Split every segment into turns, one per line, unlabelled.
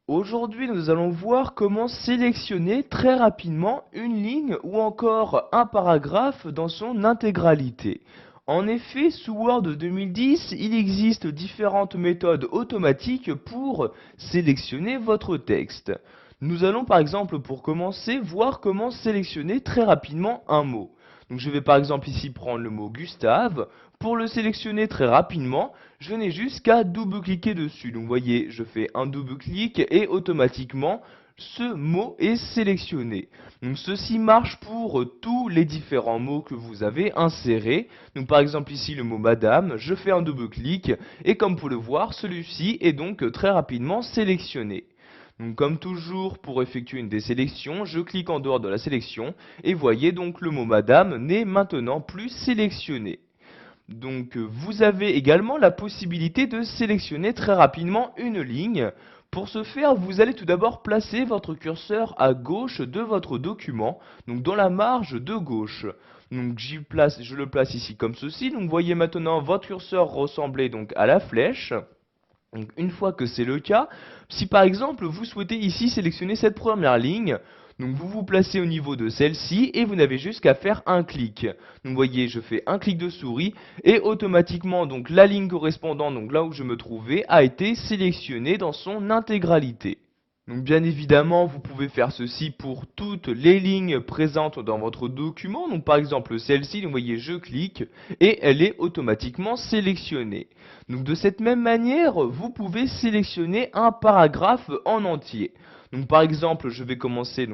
Aujourd'hui, nous allons voir comment sélectionner très rapidement une ligne ou encore un paragraphe dans son intégralité. En effet, sous Word 2010, il existe différentes méthodes automatiques pour sélectionner votre texte. Nous allons par exemple, pour commencer, voir comment sélectionner très rapidement un mot. Donc je vais par exemple ici prendre le mot Gustave. Pour le sélectionner très rapidement, je n'ai juste qu'à double-cliquer dessus. Donc vous voyez, je fais un double-clic et automatiquement, ce mot est sélectionné. Donc ceci marche pour tous les différents mots que vous avez insérés. Donc par exemple ici le mot madame, je fais un double-clic et comme vous pouvez le voir, celui-ci est donc très rapidement sélectionné. Donc comme toujours, pour effectuer une désélection, je clique en dehors de la sélection et voyez donc le mot madame n'est maintenant plus sélectionné. Donc vous avez également la possibilité de sélectionner très rapidement une ligne. Pour ce faire, vous allez tout d'abord placer votre curseur à gauche de votre document, donc dans la marge de gauche. Donc je le place ici comme ceci. Donc voyez maintenant votre curseur ressembler donc à la flèche. Donc une fois que c'est le cas, si par exemple vous souhaitez ici sélectionner cette première ligne, donc vous vous placez au niveau de celle-ci et vous n'avez juste qu'à faire un clic. Donc vous voyez, je fais un clic de souris et automatiquement donc la ligne correspondante, donc là où je me trouvais, a été sélectionnée dans son intégralité. Donc bien évidemment, vous pouvez faire ceci pour toutes les lignes présentes dans votre document. Donc par exemple celle-ci, vous voyez, je clique et elle est automatiquement sélectionnée. Donc de cette même manière, vous pouvez sélectionner un paragraphe en entier. Donc par exemple, je vais commencer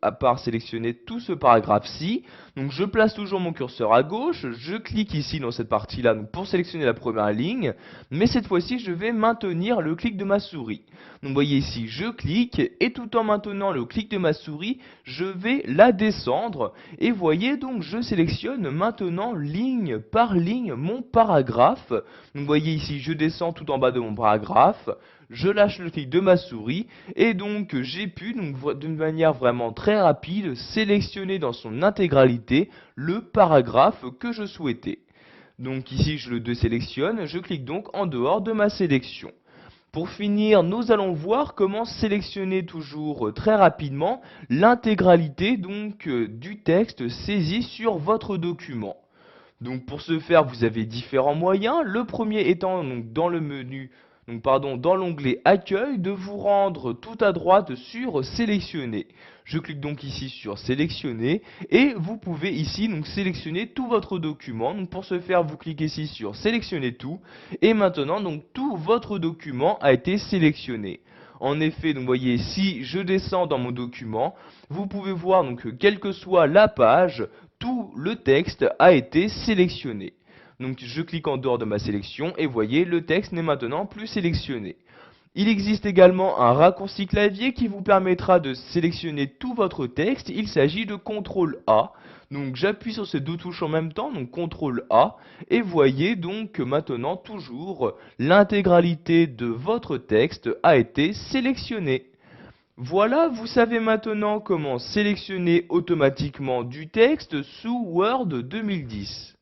à part sélectionner tout ce paragraphe-ci. Donc je place toujours mon curseur à gauche, je clique ici dans cette partie-là pour sélectionner la première ligne, mais cette fois-ci, je vais maintenir le clic de ma souris. Donc vous voyez ici, je clique et tout en maintenant le clic de ma souris, je vais la descendre et voyez donc je sélectionne maintenant ligne par ligne mon paragraphe. Donc vous voyez ici, je descends tout en bas de mon paragraphe, je lâche le clic de ma souris et donc j'ai pu d'une manière vraiment très rapide sélectionner dans son intégralité le paragraphe que je souhaitais. Donc ici je le désélectionne, je clique donc en dehors de ma sélection. Pour finir, nous allons voir comment sélectionner toujours très rapidement l'intégralité du texte saisi sur votre document. Donc pour ce faire, vous avez différents moyens. Le premier étant donc dans le menu, dans l'onglet Accueil, de vous rendre tout à droite sur Sélectionner. Je clique donc ici sur Sélectionner et vous pouvez ici donc sélectionner tout votre document. Donc pour ce faire, vous cliquez ici sur Sélectionner tout et maintenant donc tout votre document a été sélectionné. En effet, donc voyez, si je descends dans mon document, vous pouvez voir donc quelle que soit la page, tout le texte a été sélectionné. Donc je clique en dehors de ma sélection et voyez, le texte n'est maintenant plus sélectionné. Il existe également un raccourci clavier qui vous permettra de sélectionner tout votre texte. Il s'agit de CTRL A. Donc j'appuie sur ces deux touches en même temps, donc CTRL A, et voyez donc que maintenant toujours l'intégralité de votre texte a été sélectionnée. Voilà, vous savez maintenant comment sélectionner automatiquement du texte sous Word 2010.